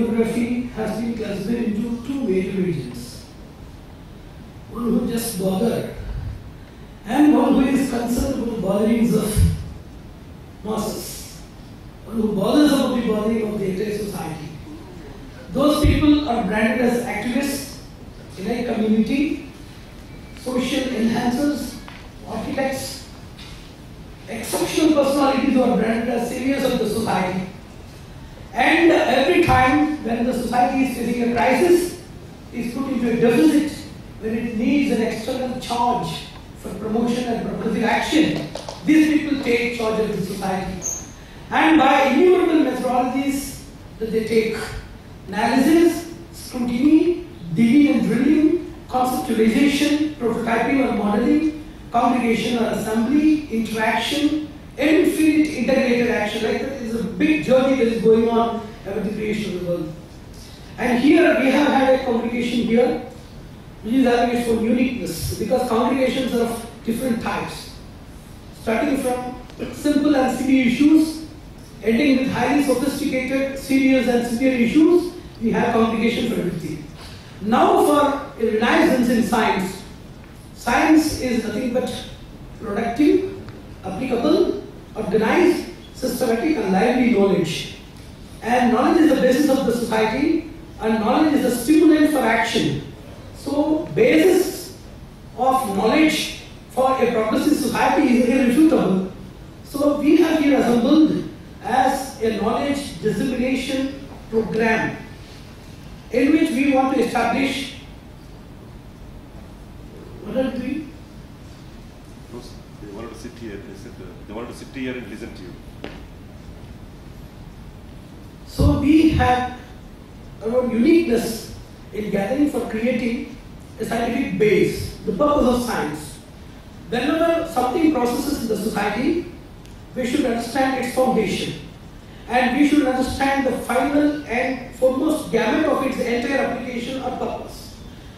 geography has been classified into two major regions. One who just bothered, and one who is concerned with the botherings of masses. One who bothers about the bothering of the entire society. Those people are branded as activists in a community, social enhancers, architects, exceptional personalities who are branded as saviors of the society. And every time when the society is facing a crisis, is put into a deficit, when it needs an external charge for promotion and progressive action, these people take charge of the society. And by innumerable methodologies that they take, analysis, scrutiny, digging and drilling, conceptualization, prototyping or modeling, congregation or assembly, interaction, infinite integrated action. Like that is a big journey that is going on about the creation of the world. And here we have had a congregation here, which is having its own uniqueness, because congregations are of different types, starting from simple and silly issues, ending with highly sophisticated, serious and severe issues. We have congregation for everything. Now for a renaissance in science. Science is nothing but productive, applicable, organized, systematic and lively knowledge. And knowledge is the basis of the society, and knowledge is a stimulant for action. So basis of knowledge for a progressive society is irrefutable. So we have here assembled as a knowledge dissemination program in which we want to establish, what are we doing? They wanted to sit here. They wanted to sit here and listen to you. So we have our uniqueness in gathering for creating a scientific base, the purpose of science. Whenever something processes in the society, we should understand its foundation. And we should understand the final and foremost gamut of its entire application or purpose.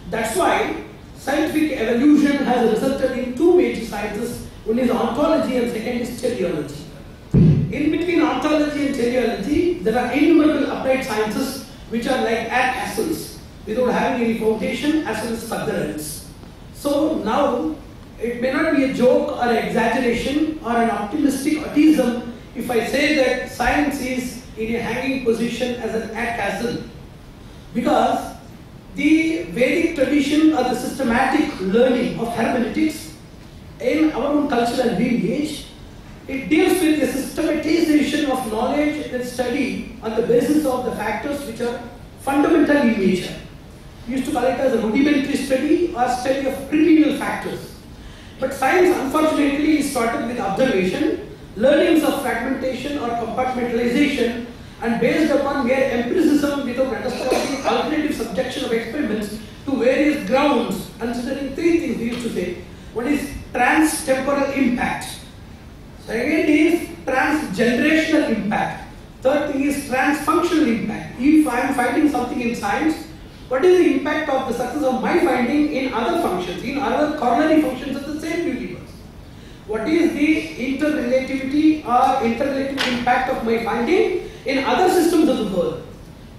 That's why scientific evolution has resulted in two major sciences. One is ontology and second is teleology. In between ontology and teleology, there are innumerable applied sciences which are like air castles without having any foundation as well as furtherance. So now, it may not be a joke or an exaggeration or an optimistic autism if I say that science is in a hanging position as an air castle, because the Vedic tradition or the systematic learning of hermeneutics in our own culture and lineage, it deals with the systematization of knowledge and study on the basis of the factors which are fundamental in nature. We used to call it as a rudimentary study or study of trivial factors. But science, unfortunately, is started with observation, learnings of fragmentation or compartmentalization, and based upon mere empiricism without understanding alternative subjection of experiments to various grounds, considering three things we used to say. One is trans-temporal impact. Second is trans-generational impact. Third thing is trans-functional impact. If I am finding something in science, what is the impact of the success of my finding in other functions, in other corollary functions of the same universe? What is the interrelativity or interrelative impact of my finding in other systems of the world?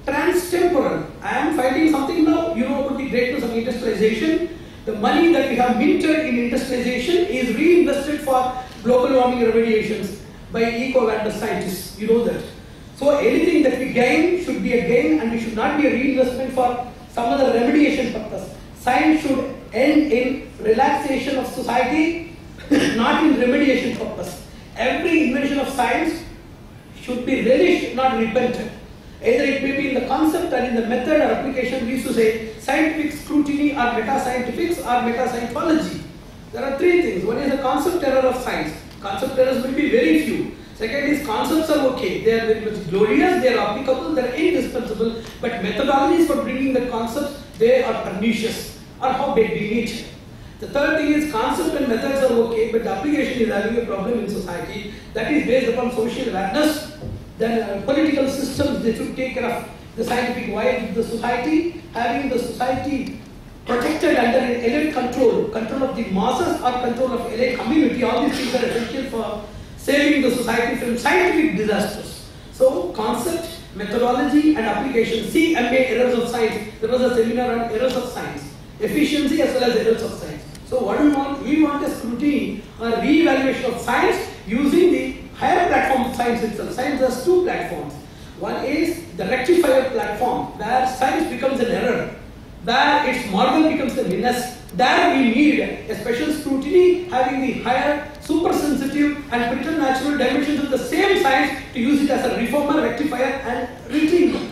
Trans-temporal. I am finding something now, you know about the greatness of industrialization. The money that we have minted in industrialization is reinvested for global warming remediations by eco-awareness scientists. You know that. So anything that we gain should be a gain, and it should not be a reinvestment for some other remediation purpose. Science should end in relaxation of society, not in remediation purpose. Every invention of science should be relished, not repented. Either it may be in the concept or in the method or application. We used to say scientific scrutiny or meta-scientifics or meta-scientology. There are three things. One is the concept error of science. Concept errors will be very few. Second is concepts are okay. They are very much glorious, they are applicable, they are indispensable. But methodologies for bringing the concepts, they are pernicious or how they deviate. The third thing is concept and methods are okay, but the application is having a problem in society. That is based upon social awareness. Then political systems, they should take care of the scientific wide of the society, having the society protected under an elite control of the masses or control of elite community. All these things are essential for saving the society from scientific disasters. So concept, methodology and application. CMA, errors of science. There was a seminar on errors of science. Efficiency as well as errors of science. So what we want? We want a scrutiny or re-evaluation of science using the higher platform of science itself. Science has two platforms. One is the rectifier platform, where science becomes an error, where its marvel becomes a menace. There we need a special scrutiny having the higher super sensitive and preternatural dimensions of the same science to use it as a reformer, rectifier and retriever.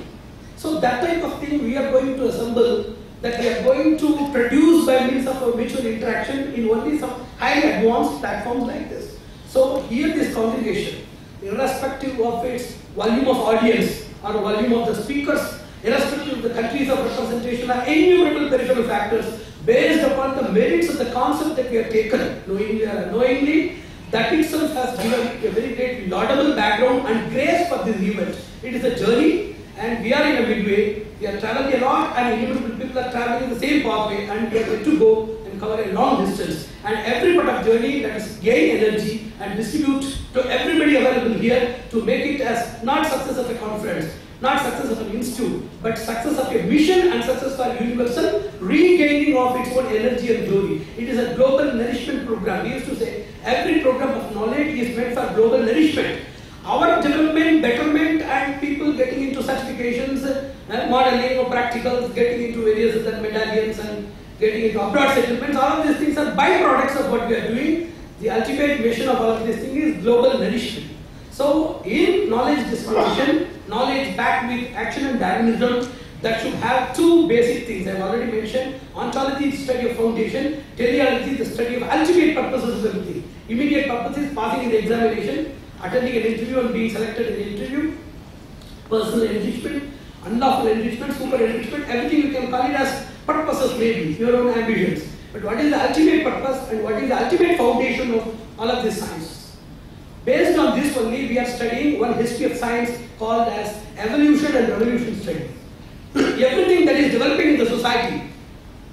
So that type of thing we are going to assemble, that we are going to produce by means of a mutual interaction in only some highly advanced platforms like this. So here this congregation, irrespective of its volume of audience or volume of the speakers, irrespective of the countries of representation, are innumerable peripheral factors based upon the merits of the concept that we have taken, knowingly that itself has given a very great laudable background and grace for this event. It is a journey and we are in a midway. We are traveling a lot and innumerable people are traveling the same pathway and we are going to go and cover a long distance. And every part of journey, let us gain energy and distribute to everybody available here to make it as not success of a conference, not success of an institute, but success of a mission and success for universal regaining of its own energy and glory. It is a global nourishment program. We used to say every program of knowledge is meant for global nourishment. Our development, betterment and people getting into certifications, modeling or practicals, getting into various other medallions and getting into abroad settlements, all of these things are byproducts of what we are doing. The ultimate mission of all of these things is global nourishment. So in knowledge distribution, knowledge backed with action and dynamism, that should have two basic things. I have already mentioned. Ontology is the study of foundation, teleology is the study of ultimate purposes of everything. Immediate purpose is passing in the examination, attending an interview and being selected in the interview, personal enrichment, unlawful enrichment, super enrichment, everything you can call it as purposes maybe, your own ambitions. But what is the ultimate purpose and what is the ultimate foundation of all of this science? Based on this only, we are studying one history of science called as evolution and revolution study. Everything that is developing in the society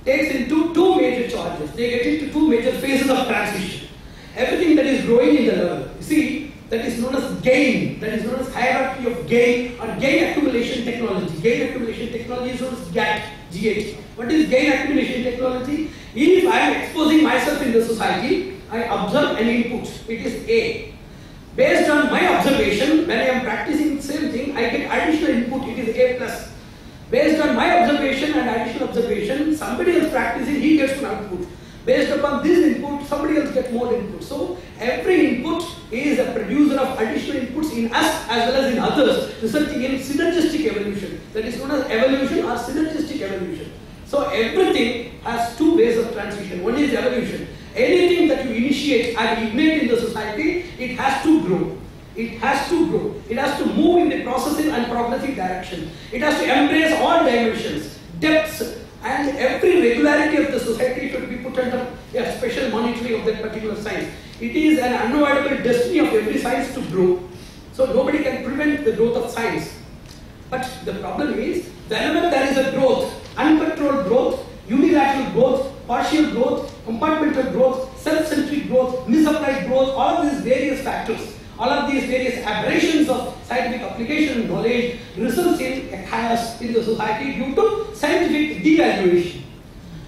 takes into two major charges. They get into two major phases of transition. Everything that is growing in the level, you see, that is known as gain, that is known as hierarchy of gain or gain accumulation technology. Gain accumulation technology is known as GAT, GAT. What is gain accumulation technology? If I am exposing myself in the society, I observe an input, it is A. Based on my observation, when I am practicing the same thing, I get additional input, it is A plus. Based on my observation and additional observation, somebody else practicing, he gets an output. Based upon this input, somebody else gets more input. So every input is a producer of additional inputs in us as well as in others, resulting in synergistic evolution. That is known as evolution or synergistic evolution. So everything has two ways of transition. One is evolution. Anything that you initiate and ignite in the society, it has to grow. It has to grow. It has to move in the processive and progressive direction. It has to embrace all dimensions, depths, and every regularity of the society should be put under a special monitoring of that particular science. It is an unavoidable destiny of every science to grow. So nobody can prevent the growth of science. But the problem is, whenever there is a growth, uncontrolled growth, unilateral growth, partial growth, compartmental growth, self-centric growth, misapplied growth, all of these various factors, all of these various aberrations of scientific application and knowledge results in a chaos in the society due to scientific devaluation.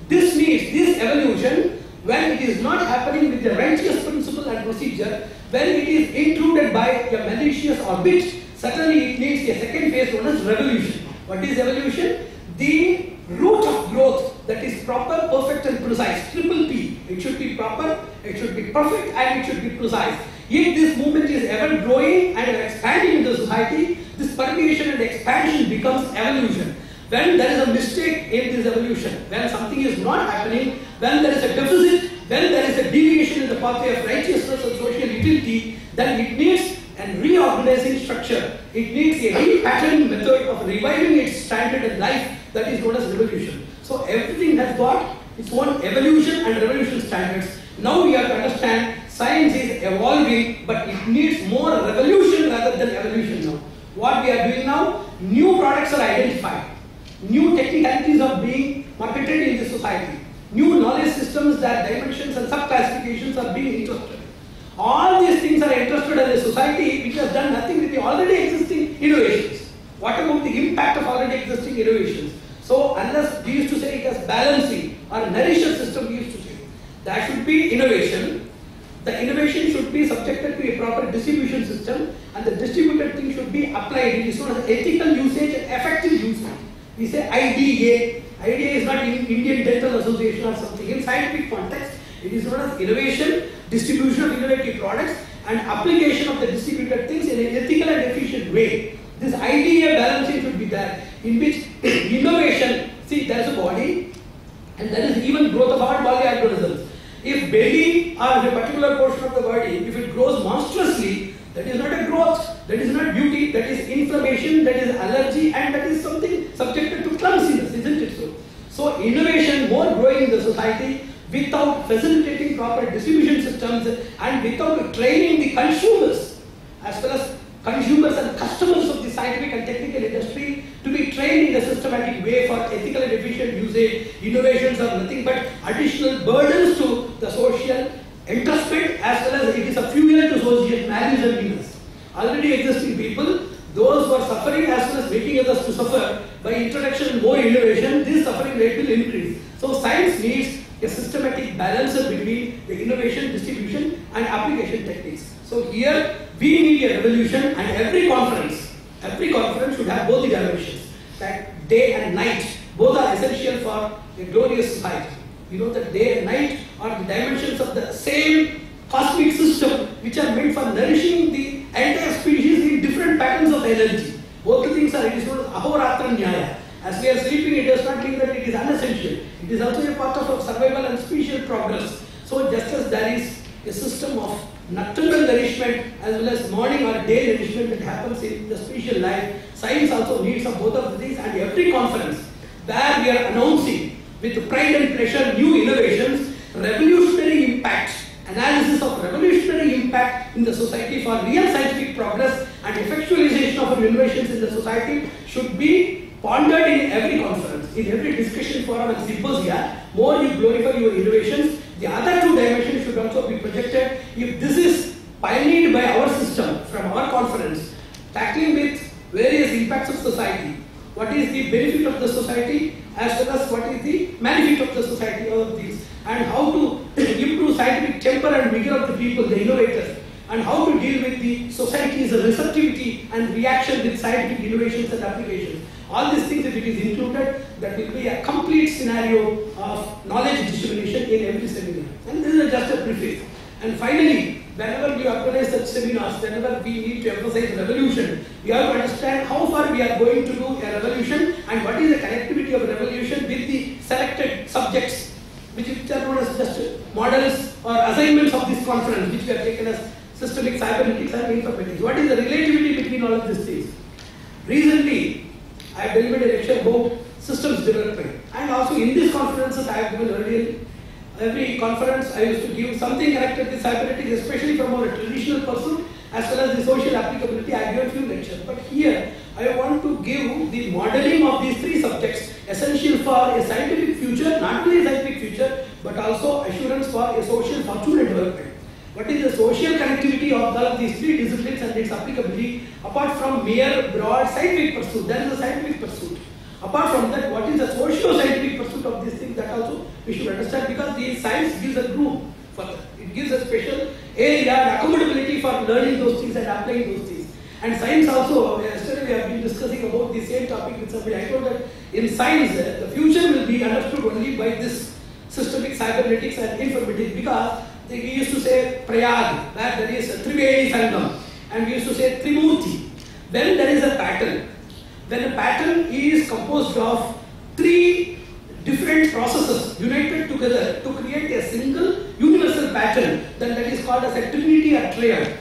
This needs, this evolution, when it is not happening with the righteous principle and procedure, when it is intruded by a malicious orbit, certainly it needs a second phase known as revolution. What is evolution? The root of growth that is proper, perfect and precise, triple P. It should be proper, it should be perfect and it should be precise. If this movement is ever growing and expanding in the society, this permeation and expansion becomes evolution. When there is a mistake in this evolution, when something is not happening, when there is a deficit, when there is a deviation in the pathway of righteousness and social utility, then it needs a reorganizing structure. It needs a repatterning method of reviving its standard in life, that is known as revolution. So everything has got its own evolution and revolution standards. Now we have to understand science is evolving, but it needs more revolution rather than evolution now. What we are doing now, new products are identified. New technicalities are being marketed in the society. New knowledge systems, their dimensions and sub-classifications are being interested. All these things are interested in a society which has done nothing with the already existing innovations. What about the impact of already existing innovations? So unless we used to say it as balancing or nourisher system, we used to say that should be innovation. The innovation should be subjected to a proper distribution system, and the distributed thing should be applied. It is known as ethical usage and effective usage. We say IDA. IDA is not Indian Dental Association or something. In scientific context, it is known as innovation, distribution of innovative products, and application of the distributed things in an ethical and efficient way. This IDA balancing should be there, in which innovation, see, there is a body, and there is even growth of hard body organisms. If belly or a particular portion of the body, if it grows monstrously, that is not a growth, that is not beauty, that is inflammation, that is allergy, and that is something subjected to clumsiness, isn't it so? So innovation more growing in the society without facilitating proper distribution systems and without training the consumers, as well as consumers and customers of the scientific and technical industry to be trained in a systematic way for ethical and efficient usage. Innovations are nothing but additional burdens to the social entrustment, as well as it is a fuel to social values and meanings. Already existing people, those who are suffering as well as making others to suffer, by introduction of more innovation, this suffering rate will increase. So science needs a systematic balance between the innovation, distribution and application techniques. So here we need a revolution, and every conference should have both the dimensions, that day and night, both are essential for a glorious society. You know that day and night are the dimensions of the same cosmic system, which are meant for nourishing the entire species in different patterns of energy. Both the things are, it is known as Ahoratra Nyaya. As we are sleeping, it does not mean that it is unessential. It is also a part of our survival and special progress. So just as there is a system of nocturnal nourishment as well as morning or day nourishment that happens in the special life, science also needs of both of these, and every conference where we are announcing with pride and pleasure new innovations, revolutionary impact, analysis of revolutionary impact in the society for real scientific progress and effectualization of our innovations in the society should be pondered in every conference, in every discussion forum and symposia. More you glorify your innovations, the other two dimensions should also be projected. If this is pioneered by our system from our conference, tackling with various impacts of society, what is the benefit of the society as well as what is the benefit of the society, all of these, and how to improve scientific temper and vigor of the people, the innovators, and how to deal with the society's receptivity and reaction with scientific innovations and applications. All these things, if it is included, that will be a complete scenario of knowledge dissemination in every seminar. And this is just a preface. And finally, whenever we organize such seminars, whenever we need to emphasize revolution, we have to understand how far we are going to do a revolution and what is the connectivity of revolution with the selected subjects, which are known as just models or assignments of this conference, which we have taken as systemic cybernetics and informatics. What is the relativity between all of these things? Recently, I have delivered a lecture about systems development, and also in these conferences I have given earlier. Every conference I used to give something connected with cybernetics, especially from our traditional pursuit as well as the social applicability. I have given few lectures, but here I want to give the modeling of these three subjects, essential for a scientific future, not only a scientific future, but also assurance for a social fortune and development. What is the social connectivity of all of these three disciplines and its applicability, apart from mere broad scientific pursuit? That is the scientific pursuit. Apart from that, what is the socio-scientific pursuit of these things? That also we should understand, because the science gives a room for that. It gives a special area and accommodability for learning those things and applying those things. And science also, yesterday we have been discussing about the same topic with somebody. I told that in science, the future will be understood only by this systemic cybernetics and informatics, because we used to say Prayag, where there is a Trivedi Sangam, and we used to say Trimurti. When there is a pattern, when a pattern is composed of three different processes united together to create a single universal pattern, then that is called as a trinity or triad.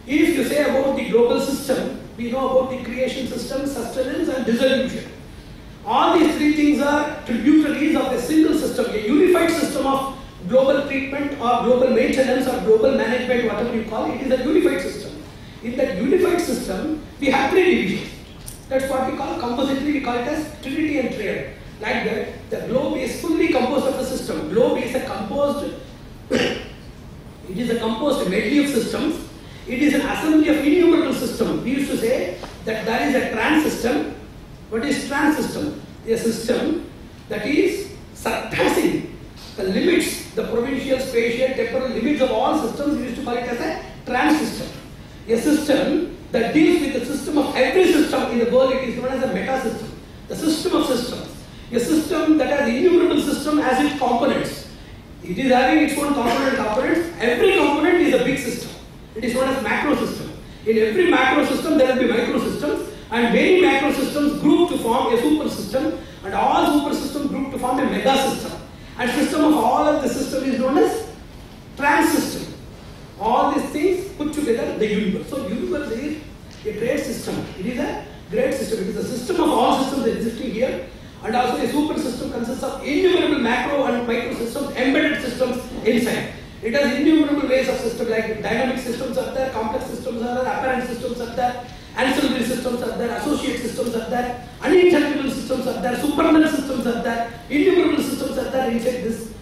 If you say about the global system, we know about the creation system, sustenance and dissolution. All these three things are tributaries of a single system, a unified system of global treatment or global maintenance or global management, whatever you call it, is a unified system. In that unified system, we have three divisions. That's what we call, compositely we call it as trinity and triad. Like that, the globe is fully composed of a system. Globe is a composed, it is a composed medley of systems. It is an assembly of innumerable systems. We used to say that there is a trans system. What is trans system? A system that is surpassing the limits, the provincial, spatial, temporal limits of all systems. We used to call it as a trans system. A system that deals with the system of every system in the world. It is known as a meta system. The system of systems. A system that has innumerable system as its components. It is having its own components. Every component is a big system. It is known as macro system. In every macro system there will be micro systems, and many macro systems group to form a super system, and all super systems group to form a mega system. And system of all of the system is known as trans system. All these things put together the universe. So universe is a great system. It is a great system. It is a system of all systems existing here. And also a super system consists of innumerable macro and micro systems, embedded systems inside. It has innumerable ways of system, like dynamic systems are there, complex systems are there, apparent systems are there, ancillary systems are there, associate systems are there, unintelligible systems are there, supernal systems are there, innumerable systems are there inside this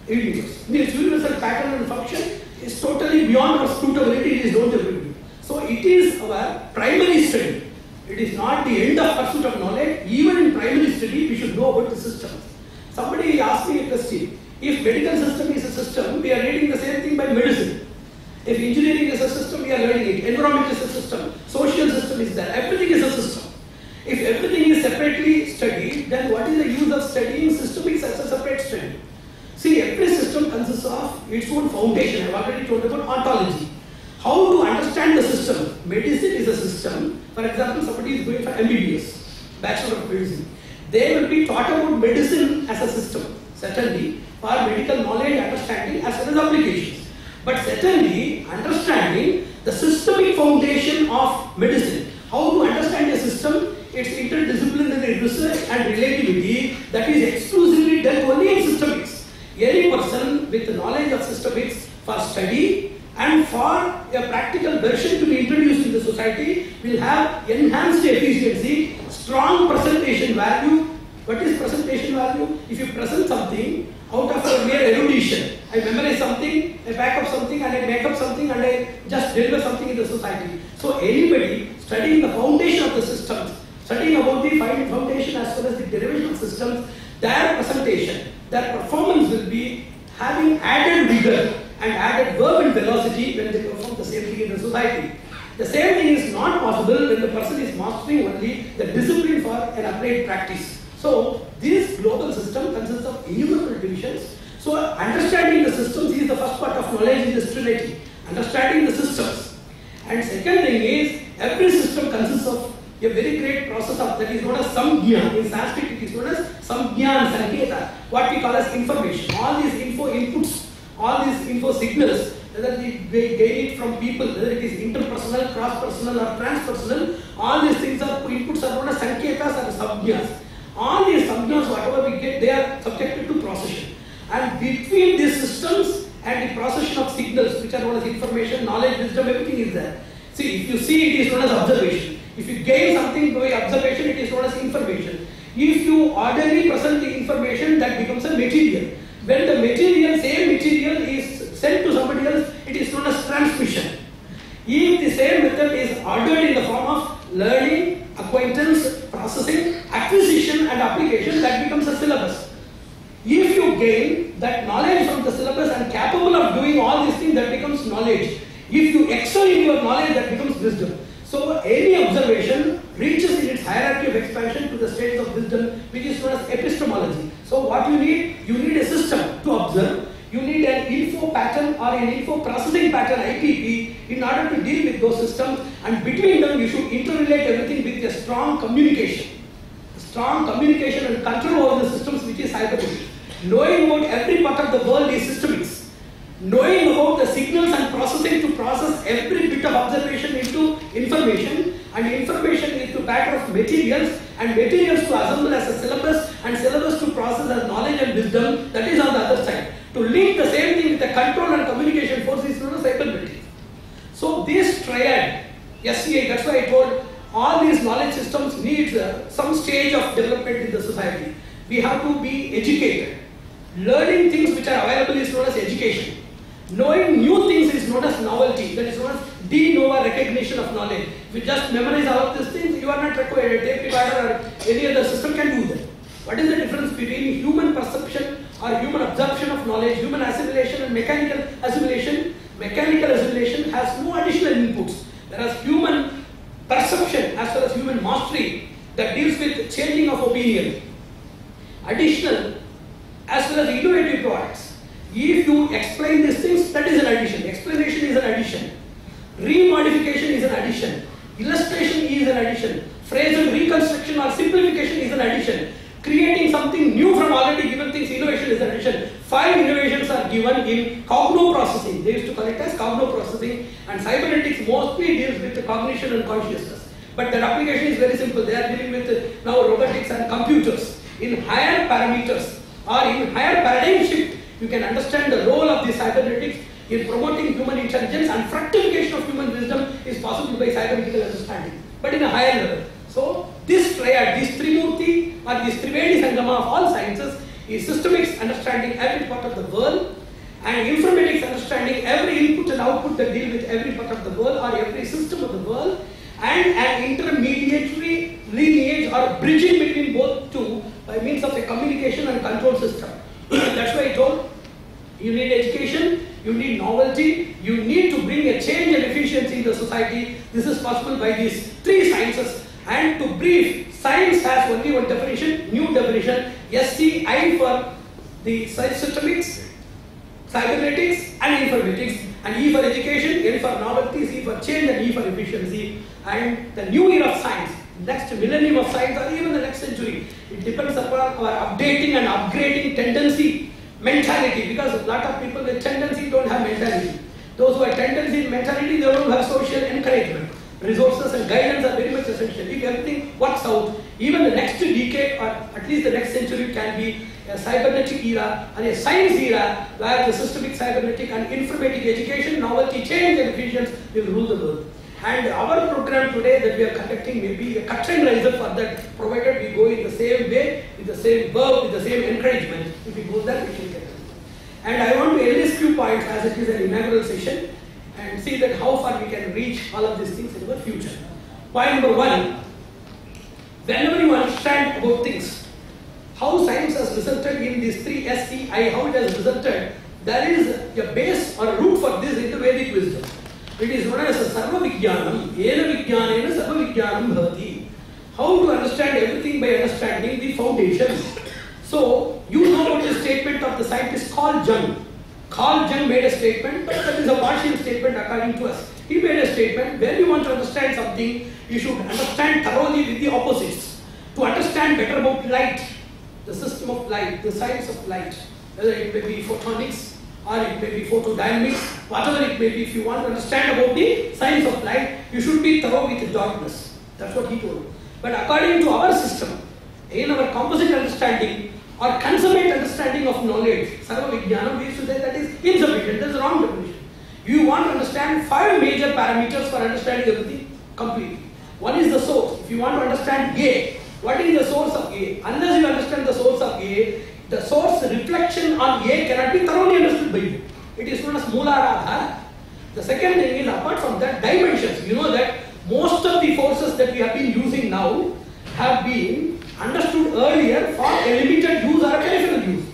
universe. This universal pattern and function is totally beyond our scrutability. It is known to everybody. So it is our primary study. It is not the end of pursuit of knowledge. Even in primary study, we should know about the systems. Somebody asked me a question. If medical system is a system, we are reading the same thing by medicine. If engineering is a system, we are learning it. Environment is a system. Social system is there. Everything is a system. If everything is separately studied, then what is the use of studying systemics as a separate study? See, every system consists of its own foundation. I have already told about ontology. How to understand the system? Medicine is a system. For example, somebody is going for MBBS, Bachelor of Medicine. They will be taught about medicine as a system, certainly, for medical knowledge, understanding, as well as applications. But certainly, understanding the systemic foundation of medicine, how to understand a system, its interdisciplinary research and relativity, that is exclusively dealt only in systemics. Any person with the knowledge of systemics for study and for a practical version to be introduced in the society will have enhanced efficiency, strong presentation value. What is presentation value? If you present something out of a mere erudition, I memorize something, I back up something, and I make up something, and I just deliver something in the society. So anybody studying the foundation of the systems, studying about the foundation as well as the derivation of systems, their presentation, their performance will be having added vigor and added verb and velocity when they perform the same thing in the society. The same thing is not possible when the person is mastering only the discipline for an applied practice. So this global system consists of innumerable divisions. So understanding the systems is the first part of knowledge in this trinity. Understanding the systems. And second thing is, every system consists of a very great process of that is known as samgya. In Sanskrit it is known as samgya and sanketa, what we call as information. All these info inputs, all these info signals, whether they gain it from people, whether it is interpersonal, cross-personal or transpersonal, all these things are inputs are known as sanketas or samgyas. All these samgyas, whatever we get, they are subjected to procession. And between these systems and the procession of signals, which are known as information, knowledge, wisdom, everything is there. See, if you see, it is known as observation. If you gain something by observation, it is known as information. If you orderly present the information, that becomes a material. When the material, same material is sent to somebody else, it is known as transmission. If the same method is ordered in the form of learning, acquaintance, processing, acquisition and application, that becomes a syllabus. If you gain that knowledge from the syllabus and capable of doing all these things, that becomes knowledge. If you excel in your knowledge, that becomes wisdom. So any observation reaches in its hierarchy of expansion to the states of wisdom, which is known as epistemology. So what you need a system to observe. You need an info pattern or an info processing pattern, IPP, in order to deal with those systems, and between them you should interrelate everything with a strong communication. Strong communication and control over the systems, which is hypertrophy. Knowing about every part of the world is systemics. Knowing about the signals and processing to process every bit of observation into information, and information into pattern of materials, and materials to assemble as a syllabus, and syllabus to process as knowledge and wisdom, that is on the other side. To link the same thing with the control and communication force is known as capability. So this triad, SCI, that's why I told all these knowledge systems need some stage of development in the society. We have to be educated. Learning things which are available is known as education. Knowing new things is known as novelty. That is known as de novo recognition of knowledge. If you just memorize all of these things, you are not required. A tape recorder or any other system can do that. What is the difference between human perception or human absorption of knowledge, human assimilation and mechanical assimilation? Mechanical assimilation has no additional inputs. Whereas human perception as well as human mastery that deals with changing of opinion, additional as well as innovative products. If you explain these things, that is an addition. Explanation is an addition. Remodification is an addition. Illustration is an addition. Phrasal reconstruction or simplification is an addition. Creating something new from already given things, innovation is an addition. 5 innovations are given in cogno-processing. They used to call it as cogno-processing, and cybernetics mostly deals with the cognition and consciousness. But their application is very simple. They are dealing with now robotics and computers. In higher parameters or in higher paradigm shift, you can understand the role of the cybernetics in promoting human intelligence, and fructification of human wisdom is possible by cybernetical understanding, but in a higher level. So this triad, this Trimurti or this Trivedi Sangama of all sciences is systemics understanding every part of the world, and informatics understanding every input and output that deal with every part of the world or every system of the world, and an intermediary lineage or bridging between both two by means of a communication and control system. That's why I told you need education, you need novelty, you need to bring a change and efficiency in the society. This is possible by these 3 sciences. And to brief, science has only one definition, new definition, SCI for the systemics, cybernetics and informatics, and E for education, L for novelty, C for change, and E for efficiency. And the new era of science, next millennium of science, or even the next century, it depends upon our updating and upgrading tendency, mentality, because a lot of people with tendency don't have mentality. Those who have tendency in mentality, they don't have social encouragement. Resources and guidance are very much essential. If everything works out, even the next decade or at least the next century can be a cybernetic era and a science era where the systemic, cybernetic and informatic education, novelty, change and efficiency will rule the world. And our program today that we are conducting may be a cut and riser for that, provided we go in the same way, with the same verb, with the same encouragement. If we go there, we can get it. And I want to enlist few points as it is an inaugural session and see that how far we can reach all of these things in our future. Point number 1, whenever you understand about things, how science has resulted in these 3 SCI, how it has resulted, there is a base or a root for this in the Vedic wisdom. It is known as Sarva Vijnanam, Ena Vijnanena Sarva Vijnanam Bhavati. How to understand everything by understanding the foundation. So, you know about the statement of the scientist Carl Jung. Carl Jung made a statement, but that is a partial statement according to us. He made a statement, when you want to understand something, you should understand thoroughly with the opposites. To understand better about light, the system of light, the science of light, whether it may be photonics, or it may be photodynamics, whatever it may be, if you want to understand about the science of light, you should be thorough with darkness. That's what he told. But according to our system, in our composite understanding or consummate understanding of knowledge, Sarva Vijnanam, we used to say that is insufficient. That's the wrong definition. You want to understand 5 major parameters for understanding everything completely. One is the source. If you want to understand A, what is the source of A? Unless you understand the source of A, the source reflection on A cannot be thoroughly understood by you. It is known as Mooladhara. The second thing is, apart from that, dimensions. You know that most of the forces that we have been using now have been understood earlier for a limited use or a peripheral use.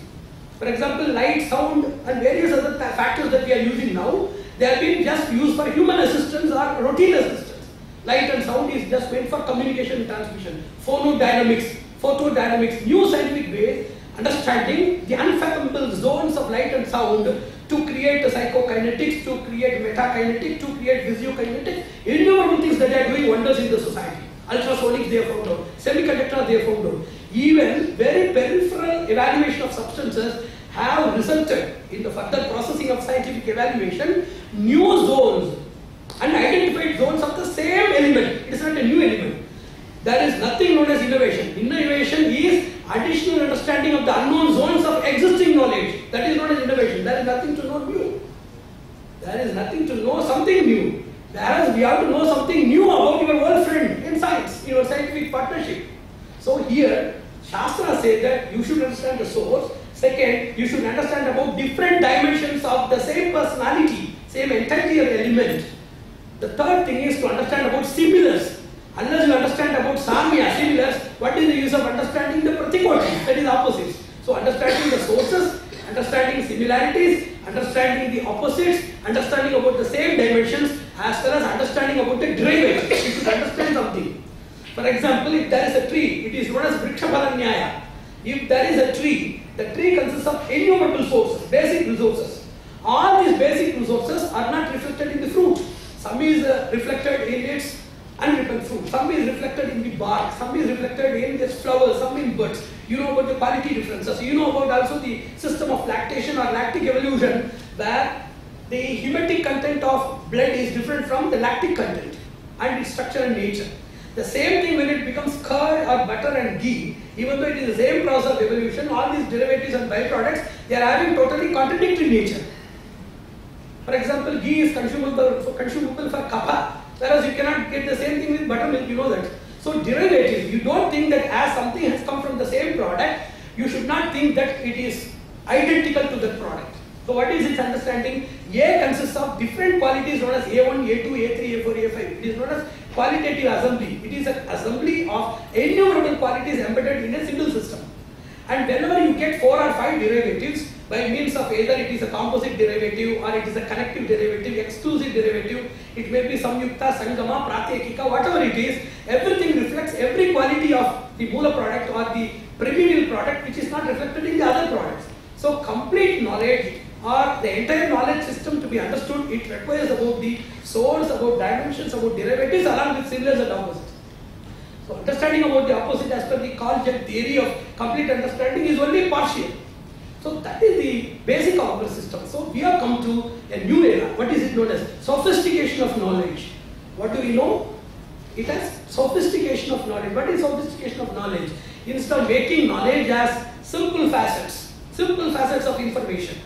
For example, light, sound and various other factors that we are using now, they have been just used for human assistance or routine assistance. Light and sound is just meant for communication and transmission. Phonodynamics, photodynamics, new scientific ways, understanding the unfathomable zones of light and sound to create psychokinetics, to create metakinetics, to create physiokinetics, innumerable things that are doing wonders in the society. Ultrasonics they have found out, semiconductors they have found out. Even very peripheral evaluation of substances have resulted in the further processing of scientific evaluation, new zones and identified zones of the same element. It is not a new element. There is nothing known as innovation. Innovation is additional understanding of the unknown zones of existing knowledge. That is known as innovation. There is nothing to know new. There is nothing to know something new. Whereas we have to know something new about your old friend in science, in your scientific partnership. So here, Shastra says that you should understand the source. Second, you should understand about different dimensions of the same personality, same interior element. The third thing is to understand about similars. Unless you understand about samya, similars, what is the use of understanding the pratikoti, that is opposites. So understanding the sources, understanding similarities, understanding the opposites, understanding about the same dimensions, as well as understanding about the derivatives. You should understand something. For example, if there is a tree, it is known as Vrikshabala Nyaya. If there is a tree, the tree consists of innumerable sources, basic resources. All these basic resources are not reflected in the fruit. Some is reflected in its unripened fruit, some is reflected in the bark, some is reflected in its flowers, some in buds. You know about the quality differences. You know about also the system of lactation or lactic evolution, where the hemetic content of blood is different from the lactic content and its structure and nature. The same thing when it becomes curd or butter and ghee, even though it is the same process of evolution, all these derivatives and byproducts, they are having totally contradictory nature. For example, ghee is consumable for kapha, whereas you cannot get the same thing with buttermilk, you know that. So derivatives, you don't think that as something has come from the same product, you should not think that it is identical to that product. So what is its understanding? A consists of different qualities known as A1, A2, A3, A4, A5. It is known as qualitative assembly. It is an assembly of innumerable qualities embedded in a single system. And whenever you get 4 or 5 derivatives, by means of either it is a composite derivative or it is a connective derivative, exclusive derivative, it may be samyukta, sangama, pratyekika, whatever it is, everything reflects every quality of the Moola product or the primordial product which is not reflected in the other products. So complete knowledge or the entire knowledge system to be understood, it requires about the source, about dimensions, about derivatives along with similars and opposites. So understanding about the opposite as per the Karl-Jung theory of complete understanding is only partial. So that is the basic of our system. So we have come to a new era. What is it known as? Sophistication of knowledge. What do we know? It has sophistication of knowledge. What is sophistication of knowledge? Instead of making knowledge as simple facets of information,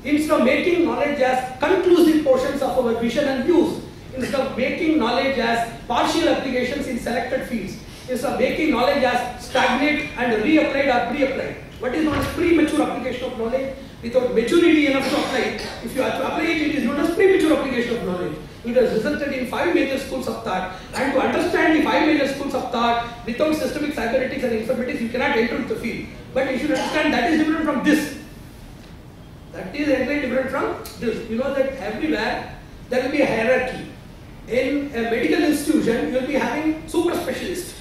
instead of making knowledge as conclusive portions of our vision and views, instead of making knowledge as partial applications in selected fields, instead of making knowledge as stagnant and reapplied or pre-applied. What is known as premature application of knowledge? Without maturity enough to apply, if you have to apply it, it is known as premature application of knowledge. It has resulted in 5 major schools of thought, and to understand the 5 major schools of thought without systemic cybernetics and informatics, you cannot enter the field. But you should understand that is different from this. That is entirely different from this. You know that everywhere there will be a hierarchy. In a medical institution, you will be having super specialists.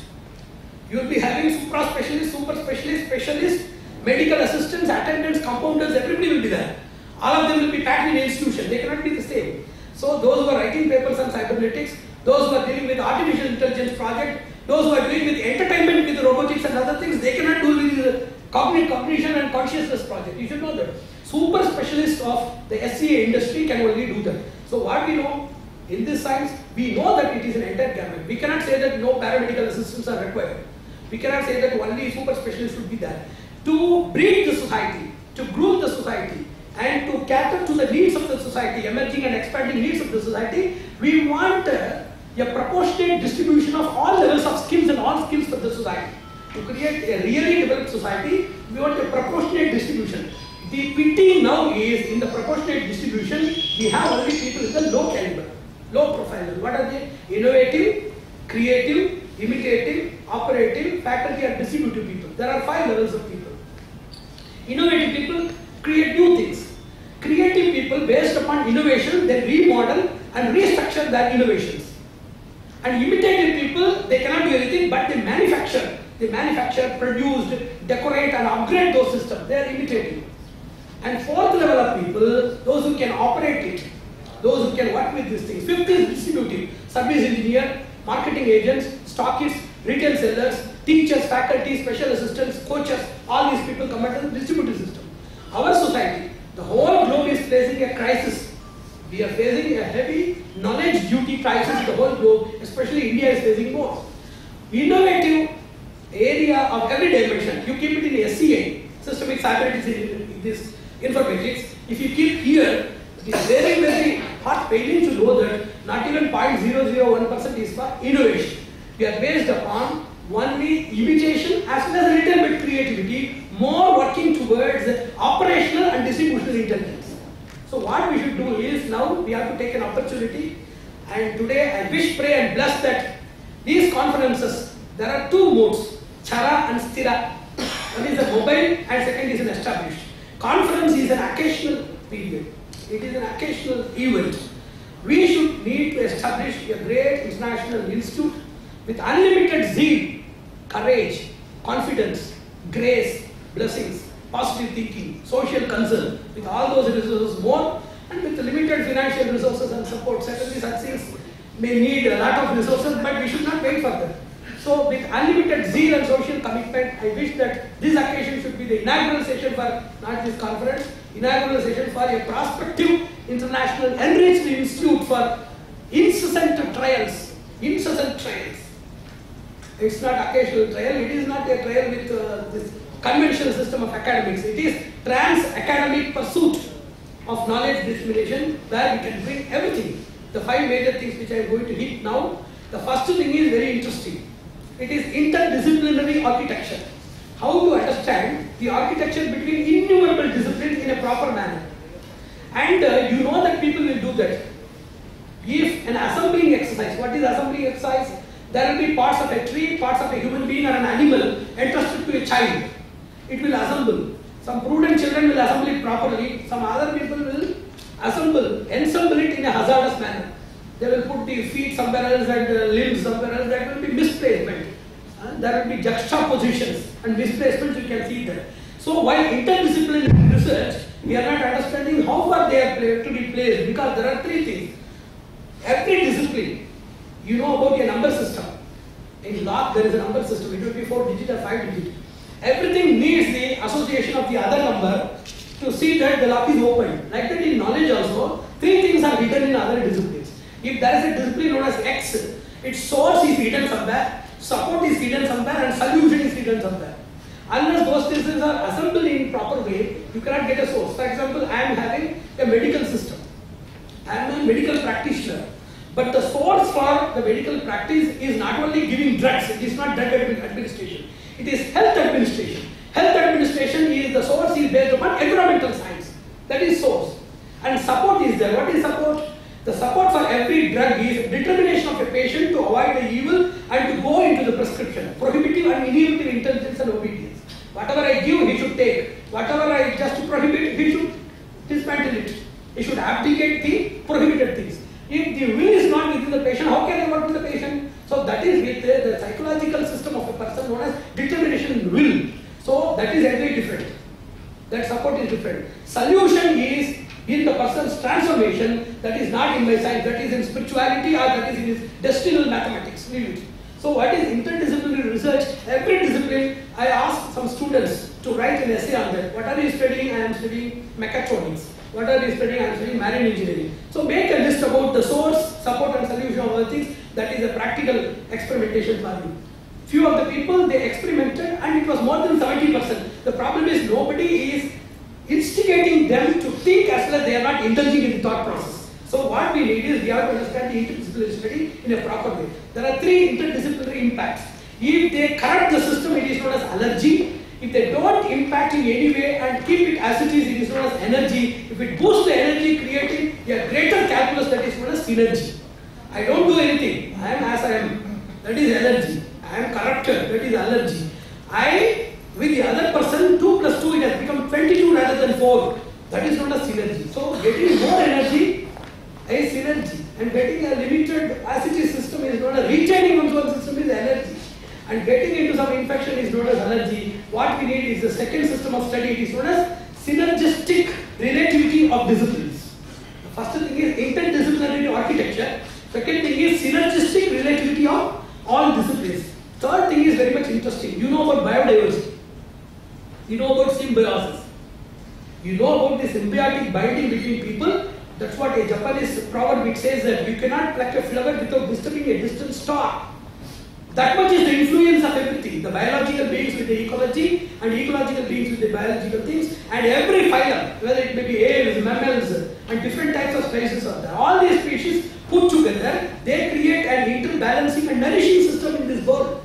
You will be having supra specialists, super specialists, specialists, medical assistants, attendants, compounders, everybody will be there. All of them will be packed in an institution. They cannot be the same. So those who are writing papers on cybernetics, those who are dealing with artificial intelligence project, those who are doing with entertainment with robotics and other things, they cannot do with the cognition and consciousness project. You should know that. Super specialists of the SCA industry can only do that. So what we know in this science, we know that it is an entire gamut. We cannot say that no paramedical assistants are required. We cannot say that only super specialists should be there. To breed the society, to groom the society, and to cater to the needs of the society, emerging and expanding needs of the society, we want a proportionate distribution of all levels of skills and all skills for the society. To create a really developed society, we want a proportionate distribution. The pity now is in the proportionate distribution, we have only people in the low caliber, low profile. What are they? Innovative, creative, imitative, operative, faculty and distributive people. There are 5 levels of people. Innovative people create new things. Creative people, based upon innovation, they remodel and restructure their innovations. And imitative people, they cannot do anything but they manufacture. They manufacture, produce, decorate and upgrade those systems. They are imitative. And 4th level of people, those who can operate it, those who can work with these things. 5th is distributive, service engineer, marketing agents, stockists, retail sellers, teachers, faculty, special assistants, coaches, all these people come under the distributive system. Our society, the whole globe is facing a crisis. We are facing a heavy knowledge duty crisis in the whole globe, especially India is facing more. Innovative area of every dimension, you keep it in SCA, systemic cybernetics in this informatics. If you keep here, it is very, very hard paining to know that not even 0.001% is for innovation. We are based upon only imitation as well as a little bit creativity, more working now we have to take an opportunity. And today I wish, pray and bless that these conferences, there are two modes, Chara and Stira. One is a mobile and second is an established. Conference is an occasional period. It is an occasional event. We should need to establish a great international institute with unlimited zeal, courage, confidence, grace, blessings, positive thinking, social concern, with all those resources more, and with limited financial resources and support. Certainly such things may need a lot of resources, but we should not wait for them. So with unlimited zeal and social commitment, I wish that this occasion should be the inaugural session for not this conference, inaugural session for a prospective international enriched institute for incessant trials, incessant trials. It's not occasional trial, it is not a trial with this conventional system of academics. It is trans-academic pursuit of knowledge dissemination where we can bring everything. The 5 major things which I am going to hit now. The first thing is very interesting. It is interdisciplinary architecture. How to understand the architecture between innumerable disciplines in a proper manner. And you know that people will do that. If an assembling exercise, what is assembling exercise? There will be parts of a tree, parts of a human being or an animal entrusted to a child. It will assemble. Some prudent children will assemble it properly. Some other people will ensemble it in a hazardous manner. They will put the feet somewhere else and limbs somewhere else. That will be misplacement. There will be juxtapositions and misplacements, you can see that. So while interdisciplinary research, we are not understanding how far they are to be placed, because there are 3 things. Every discipline, you know about a number system. In log there is a number system, it will be 4 digit or 5 digit. Everything needs the association of the other number to see that the lock is open. Like that in knowledge also, 3 things are hidden in other disciplines. If there is a discipline known as X, its source is hidden somewhere, support is hidden somewhere, and solution is hidden somewhere. Unless those things are assembled in proper way, you cannot get a source. For example, I am having a medical system. I am a medical practitioner. But the source for the medical practice is not only giving drugs, it is not drug administration. It is health administration. Health administration is the source is based upon environmental science. That is source. And support is there. What is support? The support for every drug is determination of a patient to avoid the evil and to go into the prescription. Prohibitive and inhibitive intelligence and obedience. Whatever I give, he should take. Whatever I just prohibit, he should dismantle it. He should abdicate the prohibited things. If the will is not within the patient, how can I work with the patient? So that is with the psychological system of a person known as determination and will. So that is very different. That support is different. Solution is in the person's transformation, that is not in my science, that is in spirituality or that is in his destinal mathematics. Leave it. So what is interdisciplinary research? Every discipline, I ask some students to write an essay on that. What are you studying? I am studying mechatronics. What are you studying? I am studying marine engineering. So make a list about the source, support and solution of all things. That is a practical experimentation for you. Few of the people, they experimented and it was more than 70%. The problem is nobody is instigating them to think as well as they are not indulging in the thought process. So what we need is we have to understand the interdisciplinary study in a proper way. There are 3 interdisciplinary impacts. If they correct the system, it is known as allergy. If they don't impact in any way and keep it as it is known as energy. If it boosts the energy, creating a greater calculus, that is known as synergy. I don't do anything. I am as I am. That is energy. I am corrupted. That is allergy. I, with the other person, 2 plus 2, it has become 22 rather than 4. That is known as synergy. So getting more energy is synergy. And getting a limited acid system is known as retaining one's own system is energy. And getting into some infection is known as allergy. What we need is the second system of study. It is known as synergistic relativity of disciplines. The first thing is interdisciplinary architecture. Second thing is synergistic relativity of all disciplines. Third thing is very much interesting. You know about biodiversity. You know about symbiosis. You know about the symbiotic binding between people. That's what a Japanese proverb which says that you cannot pluck a flower without disturbing a distant star. That much is the influence of everything. The biological beings with the ecology and ecological beings with the biological things, and every phylum, whether it may be aves, mammals, and different types of species are there. All these species put together, they create an interbalancing and nourishing system in this world.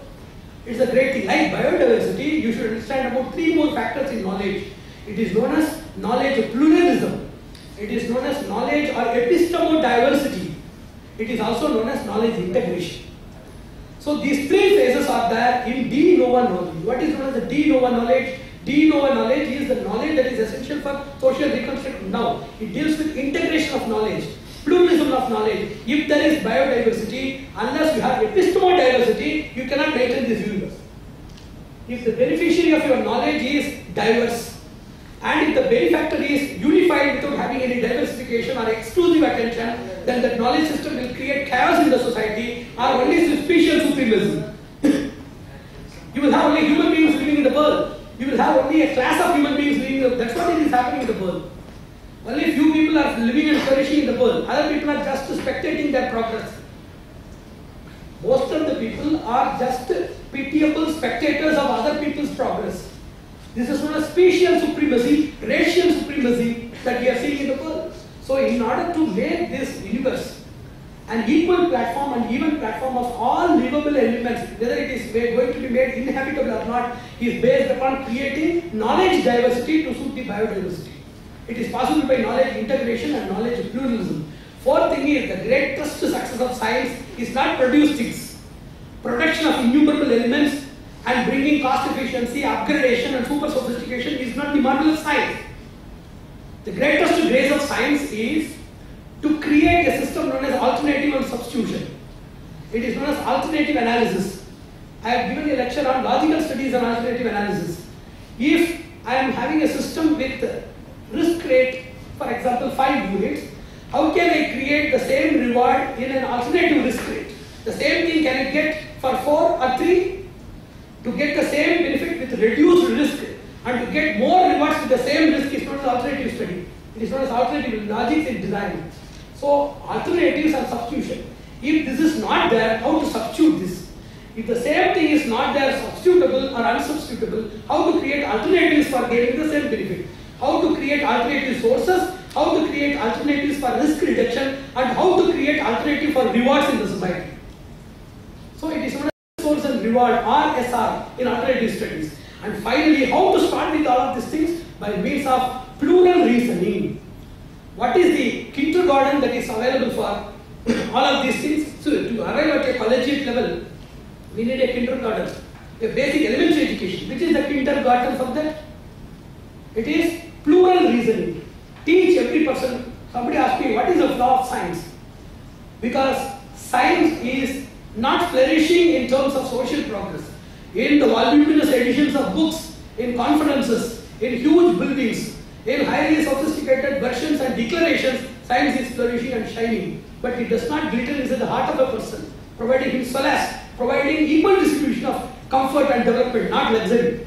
It's a great thing. Like biodiversity, you should understand about 3 more factors in knowledge. It is known as knowledge pluralism. It is known as knowledge or epistemodiversity. It is also known as knowledge integration. So these three phases are there in de novo knowledge. What is known as the de novo knowledge? De novo knowledge is the knowledge that is essential for social reconstruction. Now, it deals with integration of knowledge, pluralism of knowledge. If there is biodiversity, unless you have epistemodiversity, you cannot maintain this universe. If the beneficiary of your knowledge is diverse, and if the benefactor is unified without having any diversification or exclusive attention, then the knowledge system will create chaos in the society or only special supremacy. You will have only human beings living in the world. You will have only a class of human beings living in the world. That's what is happening in the world. Only few people are living and flourishing in the world. Other people are just spectating their progress. Most of the people are just pitiable spectators of other people's progress. This is known as special supremacy, racial supremacy that we are seeing in the world. So in order to make this universe an equal platform and even platform of all livable elements, whether it is going to be made inhabitable or not, is based upon creating knowledge diversity to suit the biodiversity. It is possible by knowledge integration and knowledge pluralism. Fourth thing is the greatest success of science is not produce things. Production of innumerable elements and bringing cost efficiency, upgradation and super sophistication is not the model of science. The greatest grace of science is to create a system known as alternative and substitution. It is known as alternative analysis. I have given a lecture on logical studies and alternative analysis. If I am having a system with risk rate, for example 5 units, how can I create the same reward in an alternative risk rate? The same thing can I get for 4 or 3? To get the same benefit with reduced risk and to get more rewards with the same risk is known as alternative study. It is known as alternative logic in design. So alternatives and substitution. If this is not there, how to substitute this? If the same thing is not there, substitutable or unsubstitutable, how to create alternatives for getting the same benefit? How to create alternative sources? How to create alternatives for risk reduction? And how to create alternatives for rewards in the society? So it is known as source and reward or SR in alternative studies. And finally, how to start with all of these things? By means of plural reasoning. What is the kindergarten that is available for all of these things? So to arrive at a collegiate level, we need a kindergarten, a basic elementary education. Which is the kindergarten from that? It is plural reasoning. Teach every person. Somebody asked me, what is the flaw of science? Because science is not flourishing in terms of social progress. In the voluminous editions of books, in conferences, in huge buildings, in highly sophisticated versions and declarations, science is flourishing and shining. But it does not glitter inside the heart of a person, providing him solace, providing equal distribution of comfort and development, not luxury.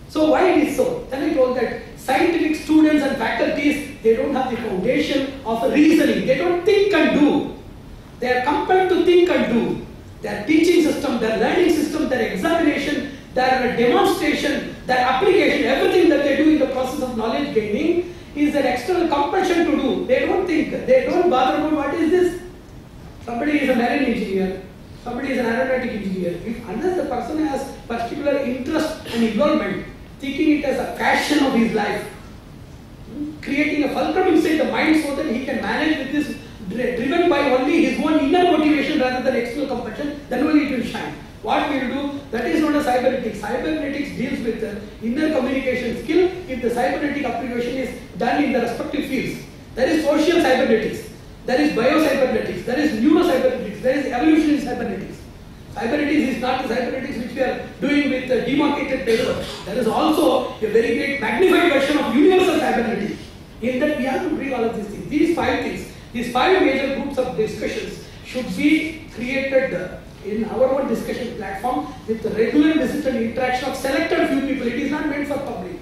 So why it is so? Then I told that scientific students and faculties, they don't have the foundation of reasoning. They don't think and do. They are compelled to think and do. Their teaching system, their learning system, their examination, their demonstration, their application, everything that they do in the process of knowledge gaining is an external compulsion to do. They don't think, they don't bother about what is this. Somebody is a marine engineer, somebody is an aeronautic engineer. Unless the person has particular interest and involvement, thinking it as a passion of his life, creating a fulcrum inside the mind so that he can manage with this, driven by only his own inner motivation rather than external compulsion, then only it will shine. What we will do, that is known as cybernetics. Cybernetics deals with inner communication skill if the cybernetic application is done in the respective fields. There is social cybernetics, there is bio-cybernetics, there is neurocybernetics, there is evolutionary cybernetics. Cybernetics is not the cybernetics which we are doing with demarcated paper. There is also a very great magnified version of universal cybernetics. In that we have to bring all of these things. These 5 things, these 5 major groups of discussions should be created in our own discussion platform with the regular visit and interaction of selected few people. It is not meant for public.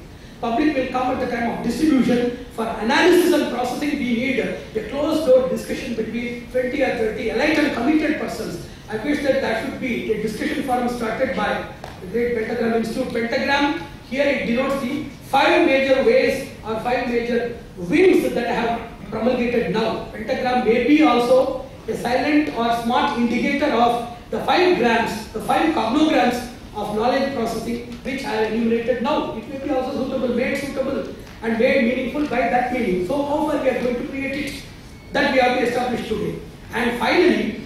Public will come at the time of distribution. For analysis and processing, we need a closed door discussion between 20 or 30 elite and committed persons. I wish that there should be a discussion forum started by the great Pentagram Institute. Pentagram, here it denotes the 5 major ways or 5 major wings that I have promulgated now. Pentagram may be also a silent or smart indicator of the 5 grams, the 5 cognograms of knowledge processing which I have enumerated now. It may be also suitable, made suitable and made meaningful by that meaning. So how far we are going to create it? That we have to establish today. And finally,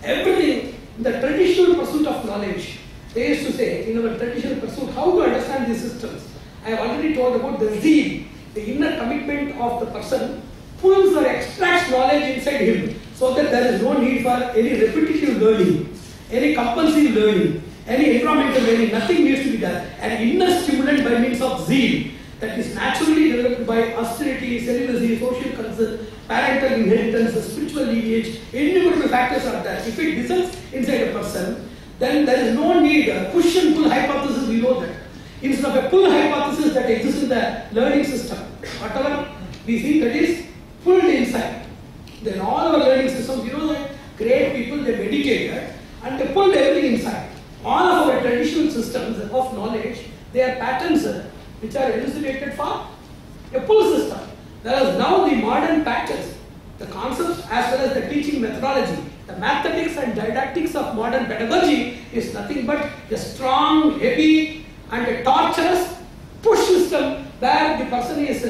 everything, the traditional pursuit of knowledge, they used to say, in our traditional pursuit, how to understand these systems. I have already told about the zeal, the inner commitment of the person pulls or extracts knowledge inside him so that there is no need for any repetitive learning, any compulsive learning, any environmental learning, nothing needs to be done. An inner stimulant by means of zeal that is naturally developed by austerity, celibacy, social concern, parental inheritance, the spiritual lineage, innumerable factors are there. If it descends inside a person, then there is no need. A push and pull hypothesis, we know that. Instead of a pull hypothesis that exists in the learning system, whatever we see that is pulled inside. Then all our learning systems, you know that great people, they meditated and they pulled everything inside. All of our traditional systems of knowledge, they are patterns which are elucidated for a pull system. Whereas now the modern patterns, the concepts as well as the teaching methodology, the mathematics and didactics of modern pedagogy is nothing but a strong, heavy and a torturous push system where the person is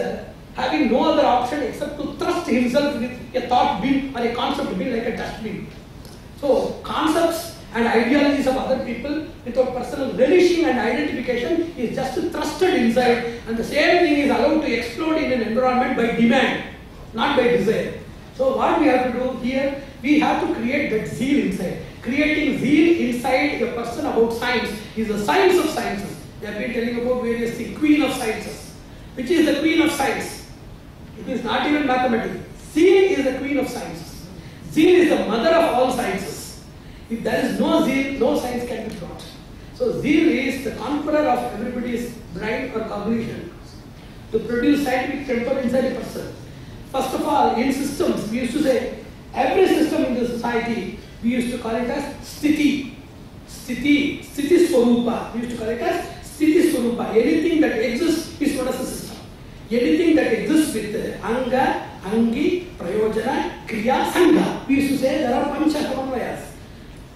having no other option except to thrust himself with a thought beam or a concept beam like a dustbin. So concepts and ideologies of other people without personal relishing and identification is just thrusted inside, and the same thing is allowed to explode in an environment by demand, not by desire. So what we have to do here, we have to create that zeal inside. Creating zeal inside a person about science is the science of sciences. We have been telling about various things. Queen of sciences. Which is the queen of science? It is not even mathematics. Zeal is the queen of sciences. Zeal is the mother of all sciences. If there is no zeal, no science can be taught. So zeal is the conqueror of everybody's brain or cognition to produce scientific temper inside a person. First of all, in systems, we used to say every system in the society, we used to call it as sthiti. Sthiti swarupa. We used to call it as sthiti swarupa. Anything that exists is known as a system. Anything that exists with anga, angi, prayojana, kriya, sangha. We used to say there are pancha samanvayas.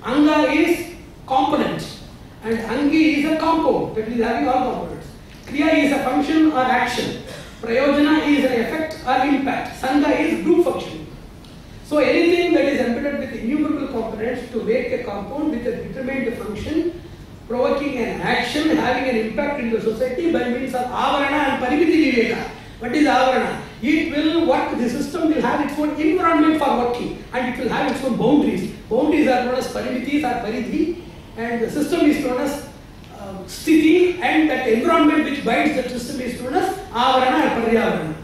Anga is component and angi is a compound that is having all components. Kriya is a function or action. Prayojana is an effect or impact. Sangha is group function. So anything that is embedded with innumerable components to make a compound with a determined function, provoking an action, having an impact in the society by means of avarana and parimiti viveka. What is avarana? It will work, the system will have its own environment for working and it will have its own boundaries. Boundaries are known as parimitis or paridhi, and the system is known as sthiti, and that environment which binds the system is known as avarana and paryavarana.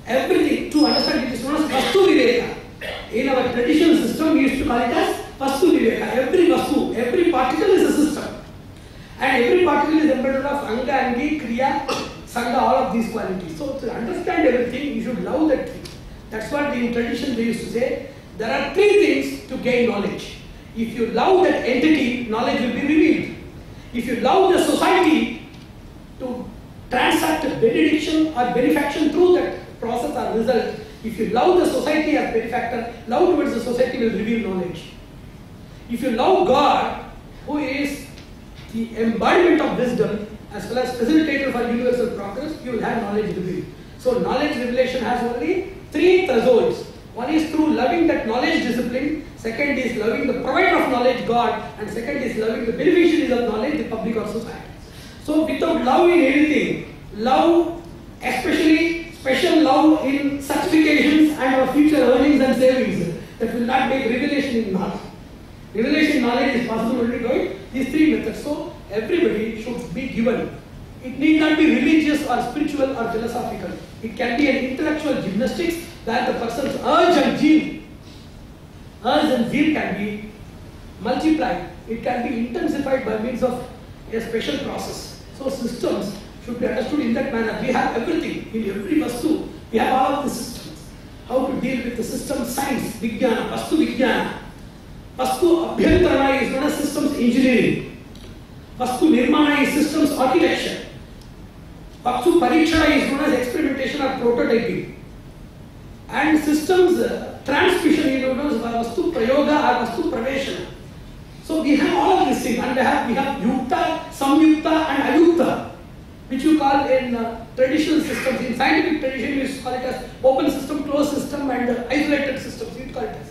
Everything, to understand it is known as vastu viveka. In our traditional system, we used to call it as vastu viveka. Every vastu, every particle is a system. And every particle is embedded of anga, angi, kriya, sangha, all of these qualities. So to understand everything, you should love that thing. That's what in tradition they used to say. There are three things to gain knowledge. If you love that entity, knowledge will be revealed. If you love the society, to transact benediction or benefaction through that process or result, if you love the society as benefactor, love towards the society will reveal knowledge. If you love God, who is the embodiment of wisdom as well as facilitator for universal progress, you will have knowledge revealed. So knowledge revelation has only three thresholds. One is through loving that knowledge discipline, second is loving the provider of knowledge, God, and second is loving the beneficiaries of knowledge, the public or society. So without love in anything, love, especially special love in certifications and our future earnings and savings, that will not make revelation in knowledge. Revelation knowledge is possible only by these three methods. So everybody should be given. It need not be religious or spiritual or philosophical. It can be an intellectual gymnastics where the person's urge and zeal can be multiplied. It can be intensified by means of a special process. So systems should be understood in that manner. We have everything in every vastu. We have all of the systems. How to deal with the system science, Vijnana, Vastu Vijnana. Vastu Abhyantarana is known as systems engineering. Vastu Nirmana is systems architecture. Vastu Parikshana is known as experimentation or prototyping. And systems transmission is known as Vastu Prayoga or Vastu Praveshana. So we have all of these things, and we have Yukta, Samyukta and Ayukta. which you call in traditional systems. In scientific tradition, you call it as open system, closed system, and isolated systems. You call it as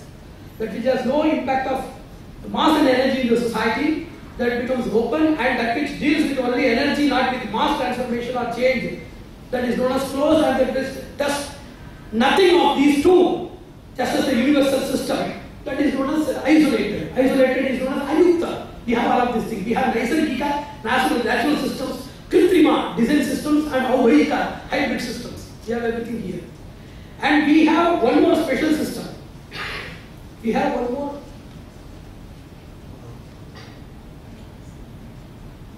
that which has no impact of mass and energy in the society, that becomes open, and that which deals with only energy, not with mass transformation or change, that is known as closed, and that is just nothing of these two, just as the universal system, that is known as isolated. Isolated is known as ayukta. We have all of these things. We have Naisargika, natural systems, Kritrima, design systems, and Avahika, hybrid systems. We have everything here. And we have one more special system. We have one more.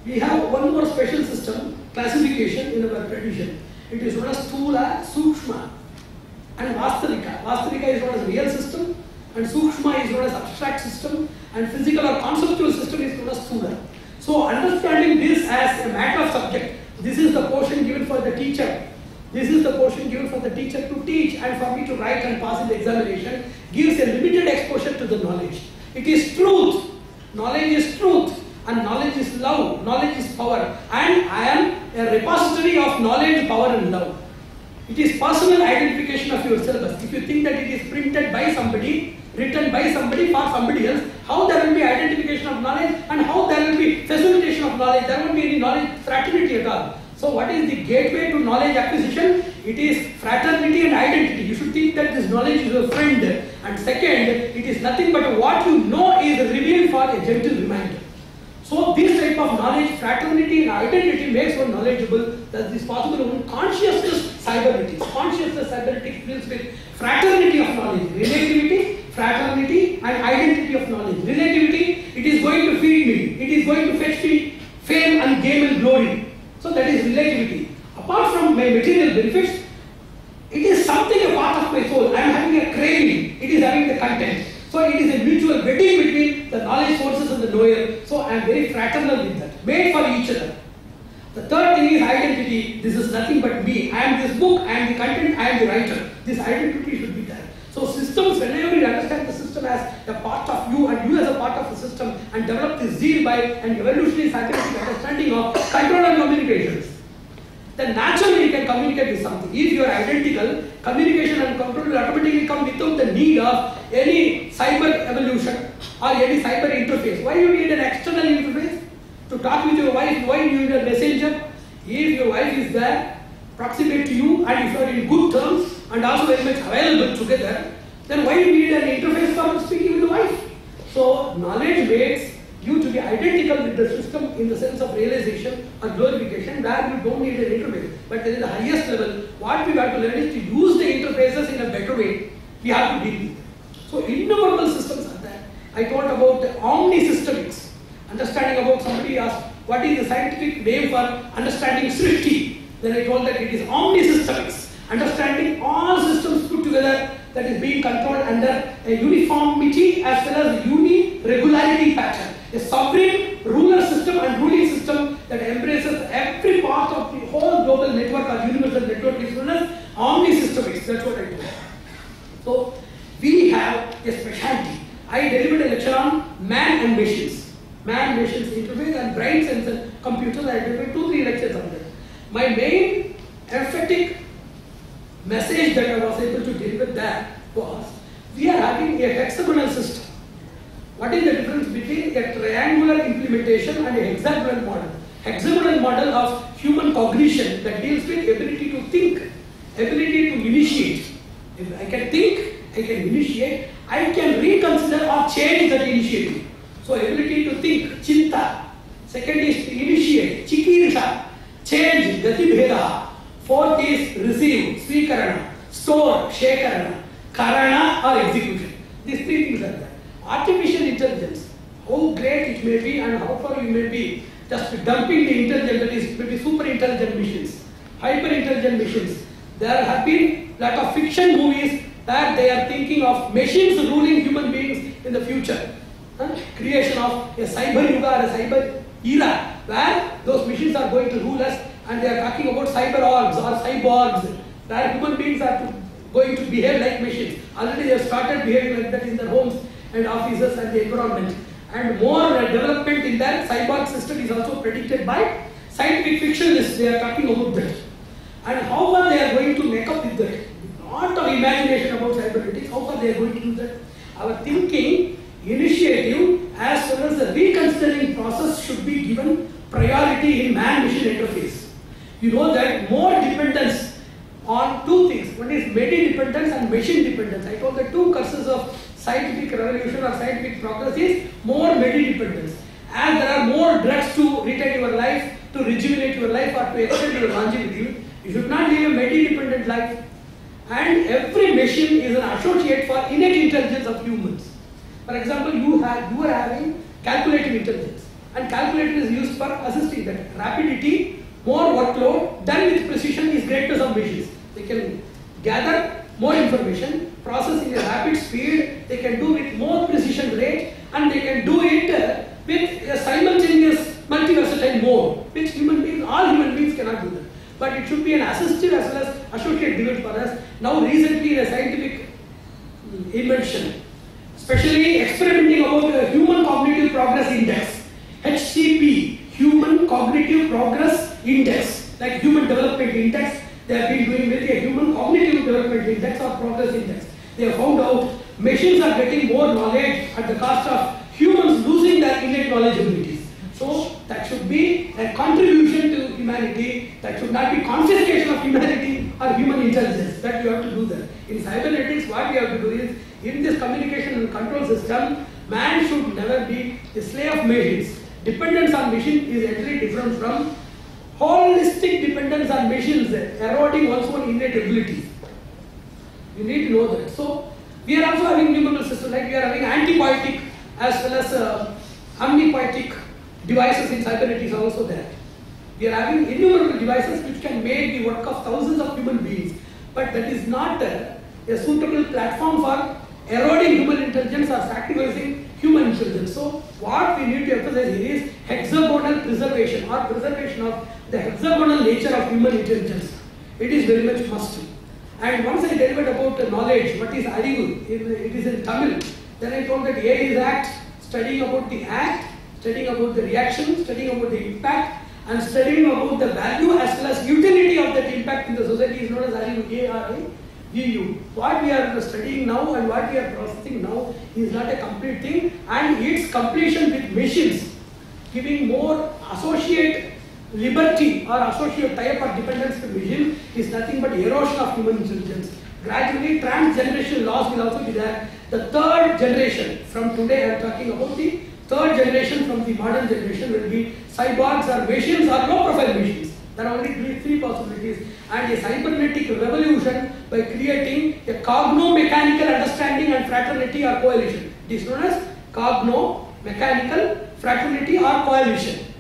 We have one more special system, classification in our tradition. It is known as Sthula, Sukshma, and Vastarika. Vastarika is known as real system, and Sukshma is known as abstract system, and physical or conceptual system is known as Sthula. So understanding this as a matter of subject, this is the portion given for the teacher. This is the portion given for the teacher to teach and for me to write and pass in the examination, gives a limited exposure to the knowledge. It is truth. Knowledge is truth. And knowledge is love. Knowledge is power. And I am a repository of knowledge, power, and love. It is personal identification of your syllabus. If you think that it is printed by somebody, written by somebody for somebody else, how there will be identification of knowledge and how there will be facilitation of knowledge? There won't be any knowledge fraternity at all. So what is the gateway to knowledge acquisition? It is fraternity and identity. You should think that this knowledge is your friend. And second, it is nothing but what you know is revealed for a gentle reminder. So this type of knowledge, fraternity and identity makes one knowledgeable. That is possible when consciousness cybernetics. Consciousness cybernetics deals with fraternity of knowledge, relativity, fraternity and identity of knowledge. Relativity, it is going to feed me. It is going to fetch me fame and gain and glory. So that is relativity. Apart from my material benefits, it is something a part of my soul. I am having a craving. It is having the content. So it is a mutual wedding between the knowledge sources and the knower. So I am very fraternal with that. Made for each other. The third thing is identity. This is nothing but me. I am this book, I am the content, I am the writer. This identity should be there. So systems, whenever you understand the system as a part of you and you as a part of the system and develop this zeal by an evolutionary scientific understanding of control and communications, then naturally you can communicate with something. If you are identical, communication and control will automatically come without the need of any cyber evolution or any cyber interface. Why do you need an external interface? To talk with your wife, why do you need a messenger? If your wife is there, proximate to you, and if you are in good terms and also very much available together, then why do you need an interface for speaking with the wife? So knowledge makes you to be identical with the system in the sense of realization or glorification, where you don't need an interface. But there is the highest level. What we have to learn is to use the interfaces in a better way. We have to deal with them. So innumerable systems are there. I thought about the omnisystemics. Understanding about, somebody asked, what is the scientific name for understanding Srishti? Then I told that it is omnisystemics. Understanding all systems put together that is being controlled under a uniformity as well as a uni-regularity pattern. A sovereign ruler system and ruling system that embraces every part of the whole global network or universal network is known as omnisystemics. That's what I do. So we have a specialty. I delivered a lecture on man and machines. Man, machines interface and brain sense and computers. I delivered 2-3 lectures on that. My main emphatic message that I was able to deliver there was, we are having a hexagonal system. What is the difference between a triangular implementation and a hexagonal model? Hexagonal model of human cognition that deals with ability to think, ability to initiate. If I can think, I can initiate, I can reconsider or change that initiative. So ability to think, chinta. Second is to initiate, chikirsha, change, gati bheda. Fourth is receive, svikarana, store, shekarana, karana or execution. These 3 things are there. Artificial intelligence, how great it may be and how far you may be, just dumping the intelligence, that is maybe super intelligent machines, hyper intelligent machines. There have been lot of fiction movies where they are thinking of machines ruling human beings in the future. Creation of a cyber yuga or a cyber era where those machines are going to rule us, and they are talking about cyber orgs or cyborgs where human beings are going to behave like machines. Already they have started behaving like that in their homes and offices and the environment. And more development in that cyborg system is also predicted by scientific fictionists, they are talking about that. And how far they are going to make up with that. Lot of imagination about cybernetics, how far they are going to do that. Our thinking, initiative, as well as the reconsidering process should be given priority in man-machine interface. You know that more dependence on two things. One is machine dependence and machine dependence. I told the two curses of scientific revolution or scientific progress is more machine dependence. As there are more drugs to retain your life, to rejuvenate your life or to extend your longevity, you should not live a machine dependent life. And every machine is an associate for innate intelligence of humans. For example, you are having calculative intelligence, and calculator is used for assisting that. Rapidity, more workload, done with precision is greatness of machines. They can gather more information, process in a rapid speed, they can do with more precision rate, and they can do it with a simultaneous multi-versatile mode, which all human beings cannot do that. But it should be an assistive as well as associate given for us. Now recently the scientific invention, especially experimenting about the Human Cognitive Progress Index, HCP, Human Cognitive Progress Index, like Human Development Index, they have been doing with a Human Cognitive Development Index or Progress Index. They have found out machines are getting more knowledge at the cost of humans losing their innate knowledge abilities. So that should be a contribution to humanity, that should not be confiscation of humanity or human intelligence, that you have to do that. In cybernetics, what we have to do is, in this communication and control system, man should never be the slave of machines. Dependence on machine is entirely different from holistic dependence on machines, eroding one's own innate abilities. You need to know that. So, we are also having numerable systems, like we are having antipoietic as well as omnipoietic devices in cybernetics are also there. We are having innumerable devices which can make the work of thousands of human beings, but that is not a suitable platform for eroding human intelligence or sacrificing human intelligence. So what we need to emphasize here is hexagonal preservation or preservation of the hexagonal nature of human intelligence. It is very much must. And once I delivered about the knowledge, what is Arivu, it is in Tamil, then I told that A is act, studying about the act, studying about the reaction, studying about the impact, and studying about the value as well as utility of that impact in the society is known as ARIVU. What we are studying now and what we are processing now is not a complete thing, and its completion with machines, giving more associate liberty or associate type of dependence to machine is nothing but erosion of human intelligence. Gradually, transgenerational loss will also be there. The third generation, from today I am talking about the third generation from the modern generation, will be cyborgs or machines or low profile machines. There are only three possibilities, and a cybernetic revolution by creating a cogno-mechanical understanding and fraternity or coalition. It is known as cogno-mechanical fraternity or coalition.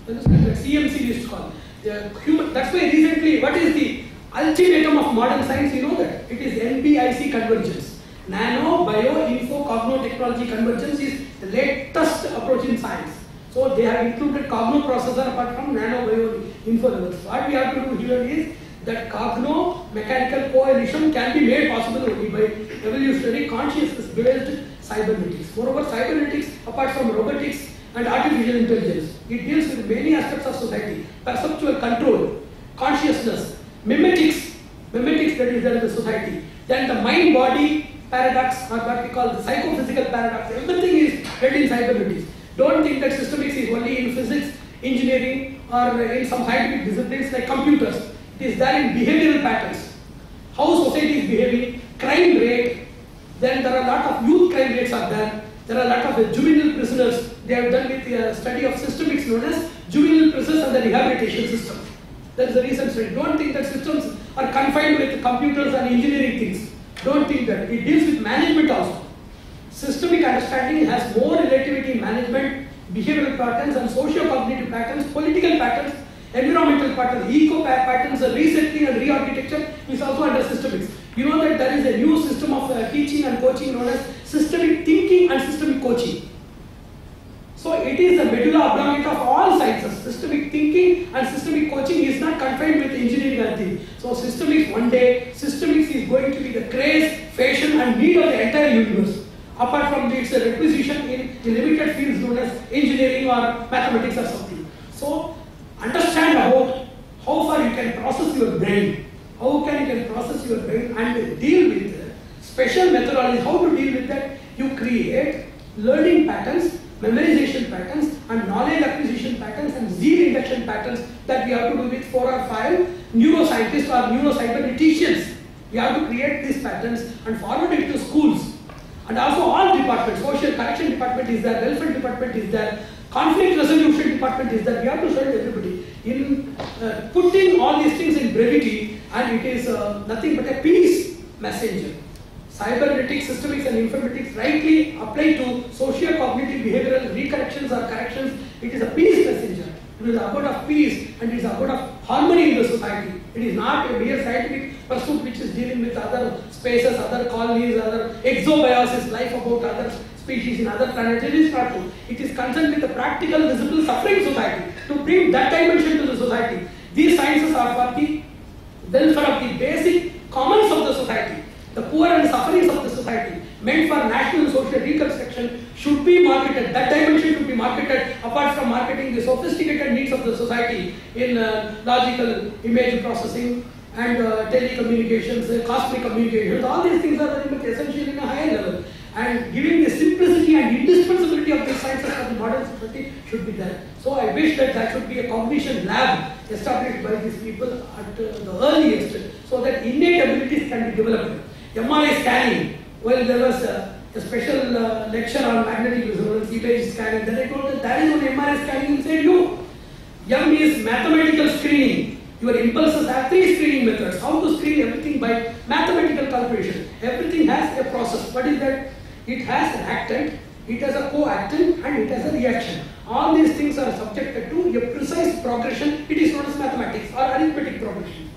CMC used to call it. That's why recently, what is the ultimatum of modern science? You know that it is NBIC convergence. Nano, bio, info, cogno technology convergence is the latest approach in science. So they have included cogno processor apart from nano, bio, info levels. What we have to do here is that cogno mechanical coalition can be made possible only by evolutionary consciousness based cybernetics. Moreover, cybernetics, apart from robotics and artificial intelligence, it deals with many aspects of society: perceptual control, consciousness, mimetics that is there in the society. Then the mind-body paradox, or what we call the psychophysical paradox. Everything is read in cybernetics. Don't think that systemics is only in physics, engineering, or in some scientific disciplines like computers. It is there in behavioral patterns. How society is behaving, crime rate. Then there are a lot of youth crime rates are there. There are a lot of juvenile prisoners. They have done with a study of systemics known as juvenile prisons and the rehabilitation system. That is the reason study. Don't think that systems are confined with computers and engineering things. Don't think that. It deals with management also. Systemic understanding has more relativity in management, behavioral patterns and socio-cognitive patterns, political patterns, environmental patterns, eco patterns, resettling and re-architecture is also under systemics. You know that there is a new system of teaching and coaching known as systemic thinking and systemic coaching. So it is the medulla oblongata of all sciences. Systemic thinking and systemic coaching is not confined with engineering and things. So systemics one day, systemics is going to be the craze, fashion and need of the entire universe. Apart from its requisition in limited fields known as engineering or mathematics or something. So understand process your brain. How can you process your brain and deal with special methodology? How to deal with that? You create learning patterns, memorization patterns, and knowledge acquisition patterns, and zeal induction patterns that we have to do with 4 or 5 neuroscientists or neurocyberneticians. We have to create these patterns and forward it to schools. And also all departments, social correction department is there, welfare department is there, conflict resolution department is there. We have to serve everybody in putting all these things in brevity, and it is nothing but a peace messenger. Cybernetics, systemics and informatics rightly applied to socio-cognitive behavioral recorrections or corrections, it is a peace messenger. It is about of peace and it is about of harmony in the society. It is not a mere scientific pursuit which is dealing with other spaces, other colonies, other exobiosis, life about other species in other planets. It is not true. It is concerned with the practical, visible suffering society to bring that dimension to the society. These sciences are for the welfare of the basic commons of the society. The poor and sufferings of the society, meant for national and social reconstruction, should be marketed. That dimension should be marketed apart from marketing the sophisticated needs of the society in logical image processing and telecommunications, cosmic communications. All these things are very much essential in a higher level. And giving the simplicity and indispensability of the sciences for the modern society should be there. So I wish that that should be a cognition lab established by these people at the earliest, so that innate abilities can be developed. MRI scanning, well, there was a special lecture on magnetic resonance image scanning. Then I told that that is what MRI scanning inside you. M is mathematical screening. Your impulses have 3 screening methods. How to screen everything by mathematical calculation. Everything has a process. What is that? It has an actant, it has a coactant, and it has a reaction. All these things are subjected to a precise progression. It is known as mathematics or arithmetic progression.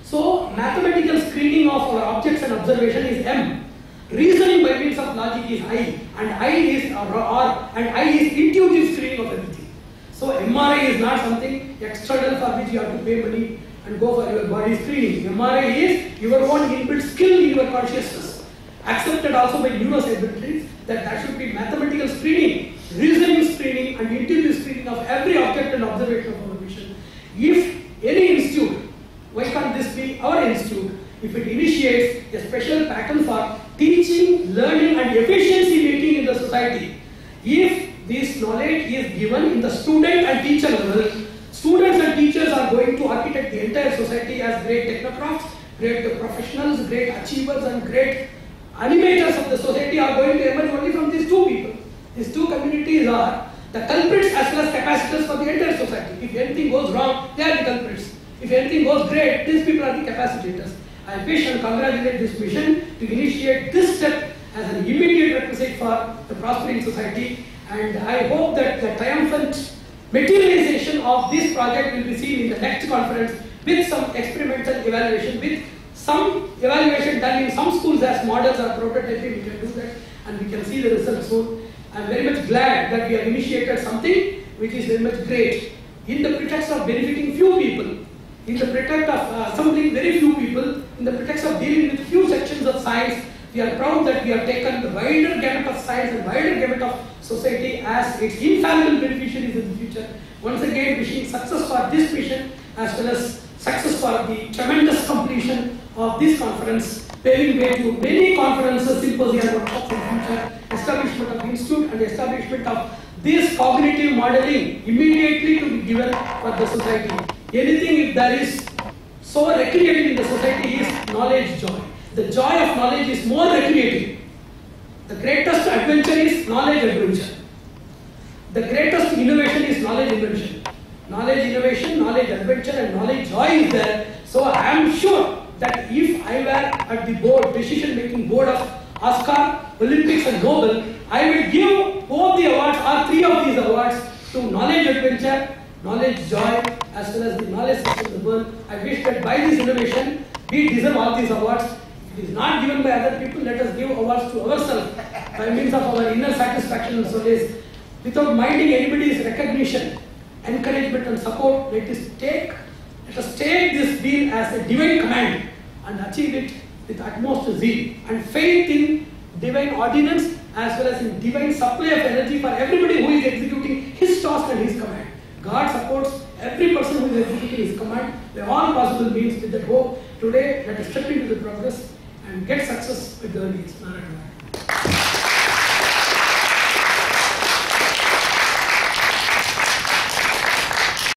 So, mathematical screening of our objects and observation is M. Reasoning by means of logic is I, and I is R, and I is intuitive screening of everything. So, MRI is not something external for which you have to pay money and go for your body screening. MRI is your own inbuilt skill in your consciousness, accepted also by neuroscientists that should be mathematical screening, reasoning screening, and intuitive screening of every object and observation of our vision. If any institute, why can't this be our institute, if it initiates a special pattern for teaching, learning and efficiency making in the society? If this knowledge is given in the student and teacher level, students and teachers are going to architect the entire society as great technocrats, great professionals, great achievers and great animators of the society are going to emerge only from these 2 people. These 2 communities are the culprits as well as capacitors for the entire society. If anything goes wrong, they are the culprits. If anything goes great, these people are the capacitors. I wish and congratulate this mission to initiate this step as an immediate requisite for the prospering society, and I hope that the triumphant materialization of this project will be seen in the next conference with some experimental evaluation, with some evaluation done in some schools as models or prototyping. We can do that and we can see the results soon. I am very much glad that we have initiated something which is very much great in the pretext of benefiting few people, in the pretext of assembling very few people, in the pretext of dealing with few sections of science. We are proud that we have taken the wider gamut of science and wider gamut of society as its infallible beneficiaries in the future. Once again, wishing success for this mission as well as success for the tremendous completion of this conference, paving way to many conferences, symposia, workshops in the future, establishment of institute and establishment of this cognitive modeling immediately to be given for the society. Anything if there is so recreating in the society is knowledge joy. The joy of knowledge is more recreating. The greatest adventure is knowledge adventure. The greatest innovation is knowledge invention. Knowledge innovation, knowledge adventure and knowledge joy is there. So I am sure that if I were at the board, decision making board of Oscar, Olympics and Nobel, I will give both the awards or 3 of these awards to knowledge adventure, knowledge joy as well as the knowledge system of the world. I wish that by this innovation we deserve all these awards. If it is not given by other people, let us give awards to ourselves by means of our inner satisfaction and solace. Without minding anybody's recognition, encouragement and support, let us take this deal as a divine command and achieve it with utmost zeal and faith in divine ordinance as well as in divine supply of energy for everybody who is executing his task and his command. God supports every person who is executing His command by all possible means. With that hope, today let us step into the progress and get success with the earliest. Narayana.